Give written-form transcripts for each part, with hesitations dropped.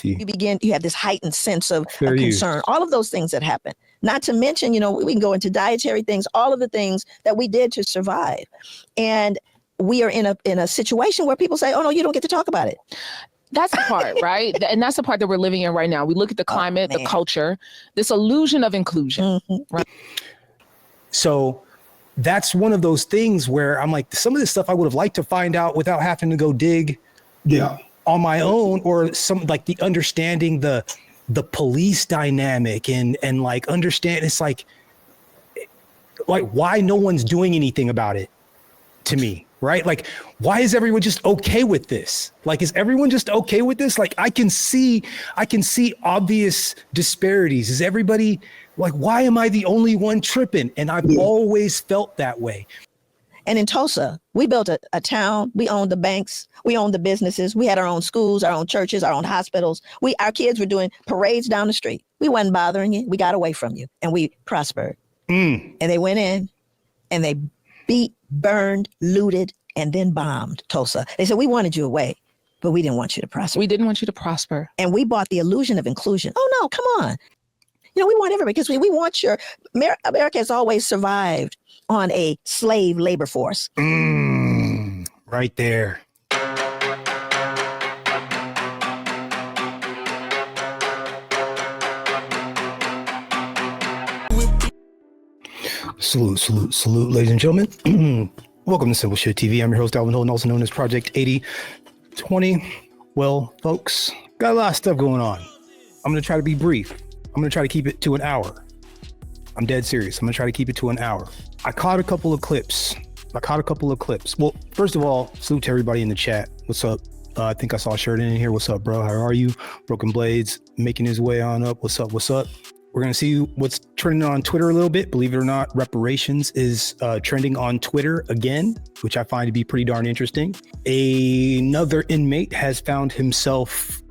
You have this heightened sense of concern, all of those things that happen. Not to mention, we can go into dietary things, all of the things that we did to survive. And we are in a situation where people say, oh, no, you don't get to talk about it. That's the part, right? And that's the part that we're living in right now. We look at the climate, the culture, this illusion of inclusion. Right? So that's one of those things where I'm like, some of this stuff I would have liked to find out without having to go dig on my own, or some like the understanding the police dynamic and like understand it's like why no one's doing anything about it to me. Right? Like, why is everyone just okay with this? Like, is everyone just okay with this? Like, I can see obvious disparities. Is everybody like, why am I the only one tripping? And I've always felt that way. And in Tulsa, we built a town. We owned the banks. We owned the businesses. We had our own schools, our own churches, our own hospitals. Our kids were doing parades down the street. We wasn't bothering you. We got away from you and we prospered. And they went in and they beat, burned, looted, and then bombed Tulsa. They said, we wanted you away, but we didn't want you to prosper. We didn't want you to prosper. And we bought the illusion of inclusion. Oh, no, come on. We want everybody because we want America has always survived on a slave labor force. Right there. Salute, ladies and gentlemen. Welcome to Simple Shit TV. I'm your host, Alvin Holden, also known as Project 8020. Well, folks, got a lot of stuff going on. I'm going to try to be brief. I'm going to try to keep it to an hour. I'm dead serious. I'm going to try to keep it to an hour. I caught a couple of clips. Well, first of all, salute to everybody in the chat. What's up? I think I saw a shirt in here. What's up, bro? How are you? Broken Blades making his way on up. What's up? We're going to see what's trending on Twitter a little bit. Believe it or not, reparations is trending on Twitter again, which I find to be pretty darn interesting. Another inmate has found himself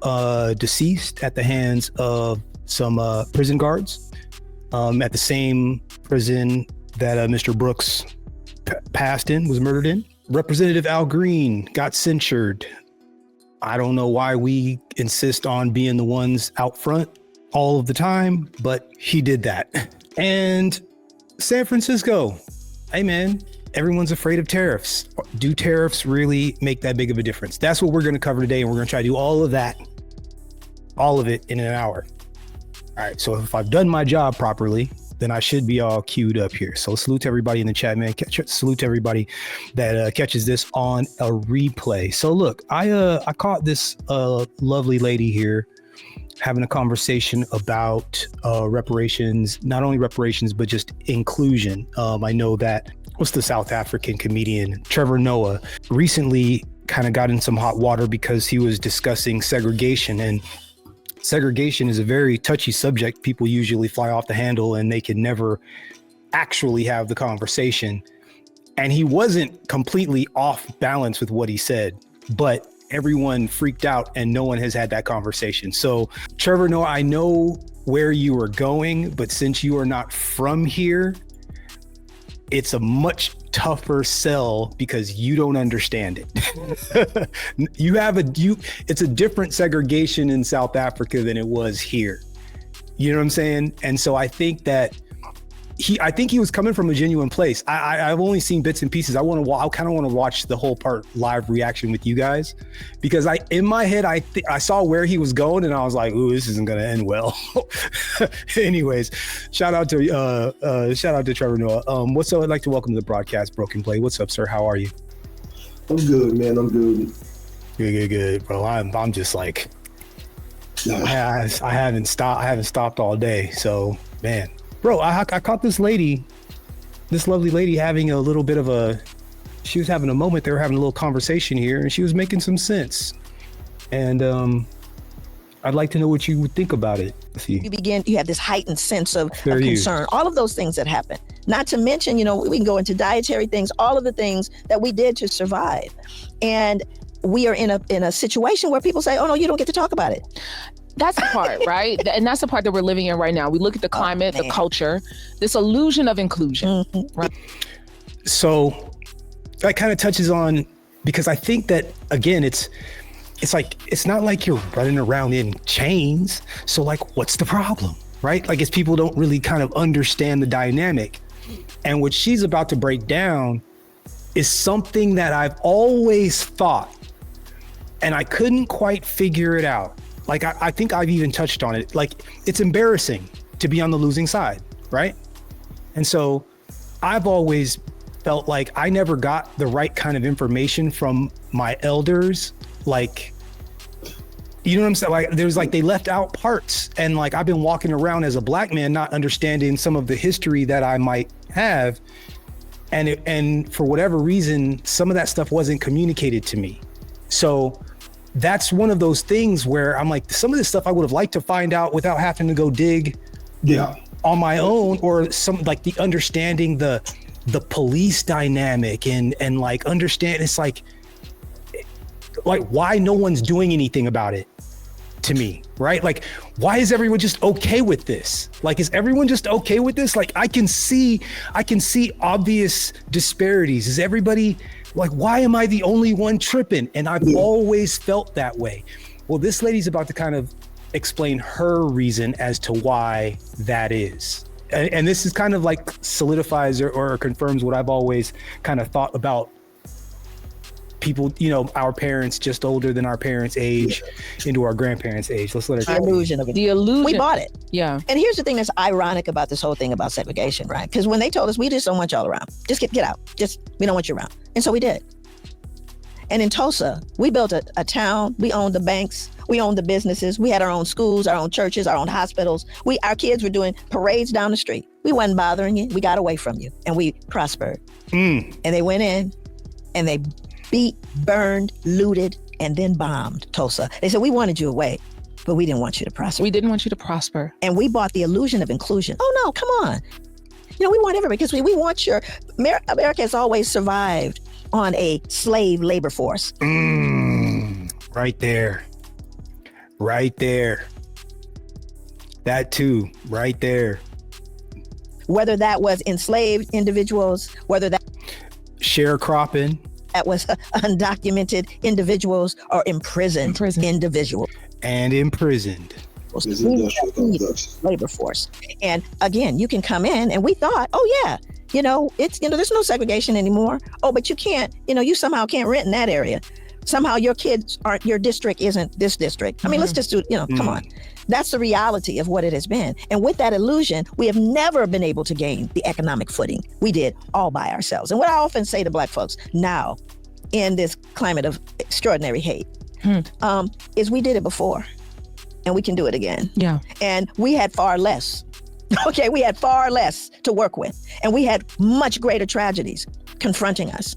deceased at the hands of some prison guards at the same prison that Mr. Brooks was murdered in. Representative Al Green got censured. I don't know why we insist on being the ones out front all of the time, but he did that. And San Francisco, hey man, everyone's afraid of tariffs. Do tariffs really make that big of a difference? That's what we're going to cover today, and we're going to try to do all of it in an hour. All right, so if I've done my job properly, then I should be all queued up here. So salute to everybody in the chat, man. Salute to everybody that catches this on a replay. So look, I caught this lovely lady here having a conversation about reparations, not only reparations, but just inclusion. I know that the South African comedian Trevor Noah recently kind of got in some hot water because he was discussing segregation, and segregation is a very touchy subject. People usually fly off the handle and they can never actually have the conversation. And he wasn't completely off balance with what he said, but everyone freaked out and no one has had that conversation. So Trevor Noah, I know where you are going, but since you are not from here, it's a much tougher sell because you don't understand it. It's a different segregation in South Africa than it was here. You know what I'm saying? And so I think that I think he was coming from a genuine place. I've only seen bits and pieces. I kind of want to watch the whole part live reaction with you guys, because in my head, I saw where he was going and I was like, ooh, this isn't going to end well. Anyways, shout out to Trevor Noah. What's up? I'd like to welcome to the broadcast, Broken Play. What's up, sir? How are you? I'm good, man. I'm good. Good, bro. I'm just like, I haven't stopped all day. So, man. Bro, I caught this lovely lady having a little bit of she was having a moment. They were having a little conversation here and she was making some sense. And I'd like to know what you would think about it. You have this heightened sense of concern, all of those things that happen. Not to mention, we can go into dietary things, all of the things that we did to survive. And we are in a situation where people say, oh, no, you don't get to talk about it. That's the part, right? And that's the part that we're living in right now. We look at the climate, the culture, this illusion of inclusion. Right? So that kind of touches on, because I think that, again, it's not like you're running around in chains. So like, what's the problem, right? Like, it's people don't really kind of understand the dynamic. And what she's about to break down is something that I've always thought, and I couldn't quite figure it out. Like, I think I've even touched on it. Like, it's embarrassing to be on the losing side, right? And so I've always felt like I never got the right kind of information from my elders. Like, you know what I'm saying? Like, there's like, they left out parts, and like, I've been walking around as a black man, not understanding some of the history that I might have. And for whatever reason, some of that stuff wasn't communicated to me. So that's one of those things where I'm like, some of this stuff I would have liked to find out without having to go dig on my own, or some like the understanding the police dynamic and like understand, it's like why no one's doing anything about it to me, right? Like, why is everyone just okay with this? Like, is everyone just okay with this? Like, I can see obvious disparities. Is everybody like, why am I the only one tripping? And I've always felt that way. Well, this lady's about to kind of explain her reason as to why that is. And this is kind of like solidifies or confirms what I've always kind of thought about people, you know, our parents just older than our parents' age into our grandparents' age. Let's let her The illusion of it. The illusion. We bought it. Yeah. And here's the thing that's ironic about this whole thing about segregation, right? Because when they told us, we just don't want y'all around. Just get out. We don't want you around. And so we did. And in Tulsa, we built a town. We owned the banks. We owned the businesses. We had our own schools, our own churches, our own hospitals. Our kids were doing parades down the street. We wasn't bothering you. We got away from you, and we prospered. And they went in and they beat, burned, looted, and then bombed Tulsa. They said, we wanted you away, but we didn't want you to prosper. We didn't want you to prosper. And we bought the illusion of inclusion. Oh no, come on. You know, we want everybody, because we want America has always survived on a slave labor force. Right there. That too, right there. Whether that was enslaved individuals, whether that sharecropping, that was undocumented individuals, or imprisoned individuals. And imprisoned. Labor force. And again, you can come in, and we thought, oh yeah, you know, it's, you know, there's no segregation anymore. Oh, but you can't, you know, you somehow can't rent in that area. Somehow your kids aren't, your district isn't this district. I mean, let's just do, you know, come on. That's the reality of what it has been. And with that illusion, we have never been able to gain the economic footing we did all by ourselves. And what I often say to Black folks now, in this climate of extraordinary hate, is we did it before, and we can do it again. Yeah. And we had far less. Okay, we had far less to work with, and we had much greater tragedies confronting us.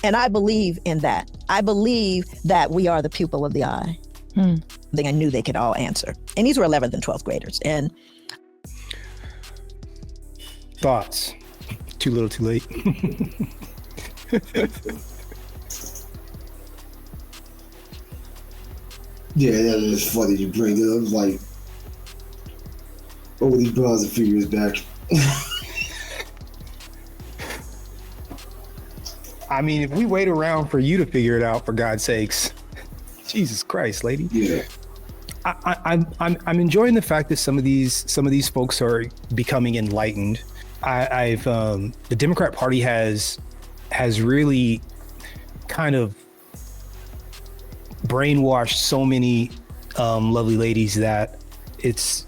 And I believe in that. I believe that we are the pupil of the eye. I think I knew they could all answer. And these were 11th and 12th graders. And thoughts? Too little, too late. Yeah, that is funny you bring it up. Like, oh, these brothers a few years back. I mean, if we wait around for you to figure it out, for God's sakes, Jesus Christ, lady. Yeah. I'm enjoying the fact that some of these folks are becoming enlightened. The Democrat Party has really kind of brainwashed so many lovely ladies that it's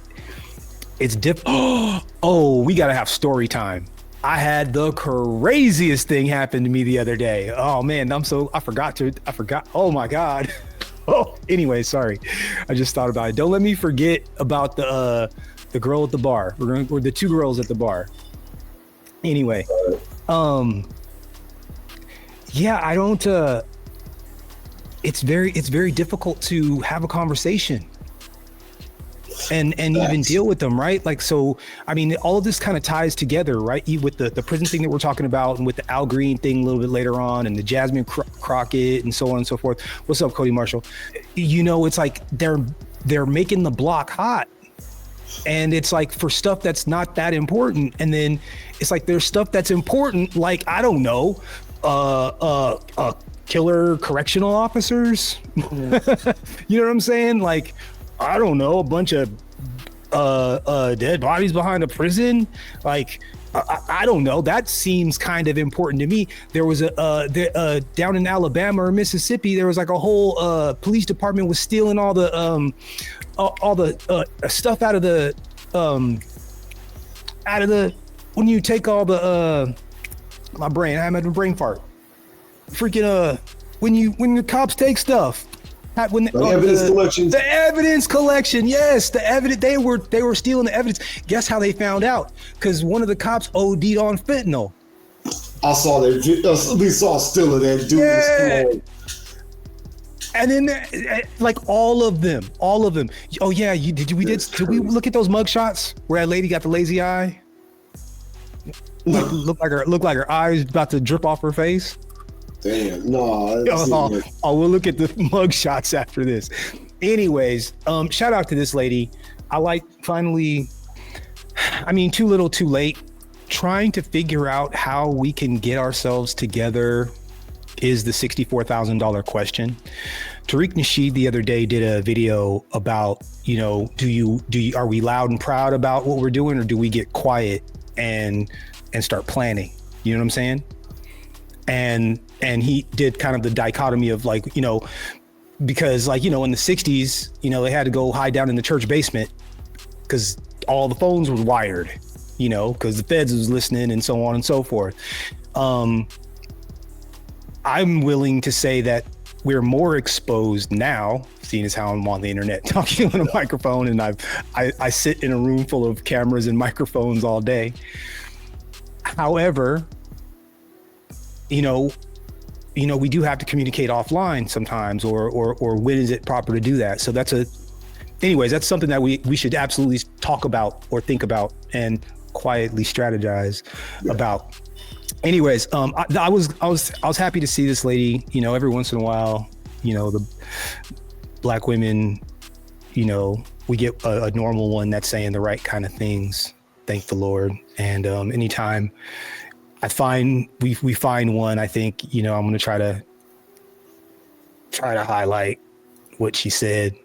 difficult. Oh, we gotta have story time. I had the craziest thing happen to me the other day. Oh man, I forgot. Oh my God. Oh, anyway, sorry. I just thought about it. Don't let me forget about the girl at the bar. Or the two girls at the bar. Anyway, yeah, I don't. It's very difficult to have a conversation and even deal with them, right? Like, so, I mean, all of this kind of ties together, right? With the prison thing that we're talking about, and with the Al Green thing a little bit later on, and the Jasmine Crockett, and so on and so forth. What's up, Cody Marshall? You know, it's like they're making the block hot, and it's like for stuff that's not that important, and then it's like there's stuff that's important, like, I don't know, killer correctional officers. You know what I'm saying? Like, I don't know, a bunch of dead bodies behind a prison. Like, I don't know. That seems kind of important to me. There was down in Alabama or Mississippi, there was like a whole police department was stealing all the stuff out of the when you take all the my brain, I'm having a brain fart. Freaking when the cops take stuff. When evidence collection. The evidence collection, yes, the evidence. They were stealing the evidence. Guess how they found out? Because one of the cops OD'd on fentanyl. I saw that. We saw still of that dude. Yeah. And then, like all of them. Oh yeah, did we look at those mugshots where that lady got the lazy eye? Like, looked like her eyes about to drip off her face. Damn, no. We'll look at the mug shots after this. Anyways, shout out to this lady. I like finally, too little too late, trying to figure out how we can get ourselves together is the $64,000 question. Tariq Nasheed the other day did a video about, are we loud and proud about what we're doing, or do we get quiet and start planning? You know what I'm saying? And he did kind of the dichotomy of like, because like, in the 60s, they had to go hide down in the church basement because all the phones were wired, because the feds was listening and so on and so forth. I'm willing to say that we're more exposed now, seeing as how I'm on the internet talking on a microphone, and I sit in a room full of cameras and microphones all day. However, we do have to communicate offline sometimes, or when is it proper to do that? So that's something that we should absolutely talk about or think about and quietly strategize about. Anyways, I was happy to see this lady. Every once in a while, the Black women, we get a normal one that's saying the right kind of things. Thank the Lord. And anytime we find one, I think, I'm going to try to highlight what she said